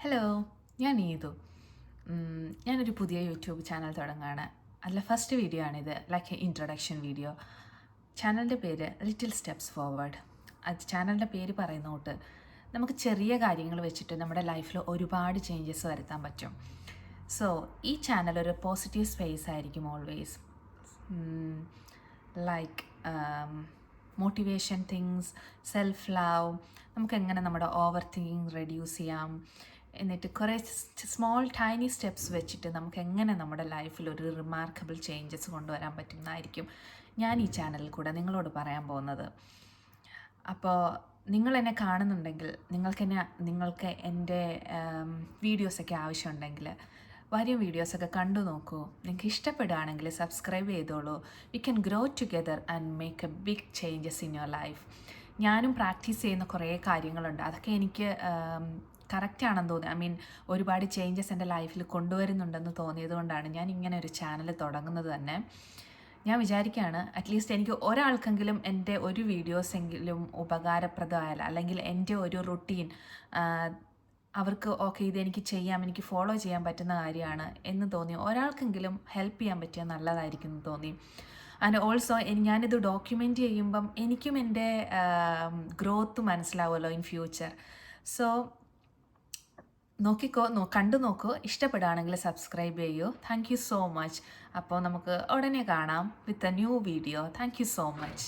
Hello, ഞാൻ നീതു. ഞാനൊരു പുതിയ യൂട്യൂബ് ചാനൽ തുടങ്ങുകയാണ്. അതിലെ ഫസ്റ്റ് വീഡിയോ ആണിത്, ലൈക്ക് എ ഇൻട്രൊഡക്ഷൻ വീഡിയോ. ചാനലിൻ്റെ പേര് ലിറ്റിൽ സ്റ്റെപ്സ് ഫോർവേഡ്. അത് ചാനലിൻ്റെ പേര് പറയുന്ന തൊട്ട് നമുക്ക് ചെറിയ കാര്യങ്ങൾ വെച്ചിട്ട് നമ്മുടെ ലൈഫിൽ ഒരുപാട് ചേഞ്ചസ് വരുത്താൻ പറ്റും. സോ ഈ ചാനൽ ഒരു പോസിറ്റീവ് സ്പേസ് ആയിരിക്കും always. Like motivation things, self love, നമുക്ക് എങ്ങനെ നമ്മുടെ ഓവർ തിങ്കിങ് റെഡ്യൂസ് ചെയ്യാം, എന്നിട്ട് കുറേ സ്മോൾ ടൈനി സ്റ്റെപ്സ് വെച്ചിട്ട് നമുക്ക് എങ്ങനെ നമ്മുടെ ലൈഫിൽ ഒരു റിമാർക്കബിൾ ചേഞ്ചസ് കൊണ്ടുവരാൻ പറ്റുന്നതായിരിക്കും ഞാൻ ഈ ചാനലിൽ കൂടെ നിങ്ങളോട് പറയാൻ പോകുന്നത്. അപ്പോൾ നിങ്ങൾ എന്നെ കാണുന്നുണ്ടെങ്കിൽ നിങ്ങൾക്ക് എൻ്റെ വീഡിയോസൊക്കെ ആവശ്യമുണ്ടെങ്കിൽ വരും വീഡിയോസൊക്കെ കണ്ടു നോക്കൂ. നിങ്ങൾക്ക് ഇഷ്ടപ്പെടുകയാണെങ്കിൽ സബ്സ്ക്രൈബ് ചെയ്തോളൂ. We can grow together and make a big changes in your life. ഞാനും പ്രാക്ടീസ് ചെയ്യുന്ന കുറേ കാര്യങ്ങളുണ്ട്. അതൊക്കെ എനിക്ക് കറക്റ്റാണെന്ന് തോന്നി. ഒരുപാട് ചേഞ്ചസ് എൻ്റെ ലൈഫിൽ കൊണ്ടുവരുന്നുണ്ടെന്ന് തോന്നിയത് കൊണ്ടാണ് ഞാൻ ഇങ്ങനെ ഒരു ചാനൽ തുടങ്ങുന്നത് തന്നെ. ഞാൻ വിചാരിക്കുകയാണ്, അറ്റ്ലീസ്റ്റ് എനിക്ക് ഒരാൾക്കെങ്കിലും എൻ്റെ ഒരു വീഡിയോസെങ്കിലും ഉപകാരപ്രദമായാൽ, അല്ലെങ്കിൽ എൻ്റെ ഒരു റുട്ടീൻ അവർക്ക് ഓക്കെ ഇതെനിക്ക് ചെയ്യാം, എനിക്ക് ഫോളോ ചെയ്യാൻ പറ്റുന്ന കാര്യമാണ് എന്ന് തോന്നി ഒരാൾക്കെങ്കിലും ഹെൽപ്പ് ചെയ്യാൻ പറ്റിയാൽ നല്ലതായിരിക്കും എന്ന് തോന്നി. ആൻഡ് ഓൾസോ ഞാനിത് ഡോക്യുമെൻ്റ് ചെയ്യുമ്പം എനിക്കും എൻ്റെ ഗ്രോത്ത് മനസ്സിലാവുമല്ലോ ഇൻ ഫ്യൂച്ചർ. സോ കണ്ടു നോക്കൂ. ഇഷ്ടപ്പെടുകയാണെങ്കിൽ സബ്സ്ക്രൈബ് ചെയ്യൂ. Thank you so much. അപ്പോൾ നമുക്ക് ഉടനെ കാണാം with a new video. Thank you so much.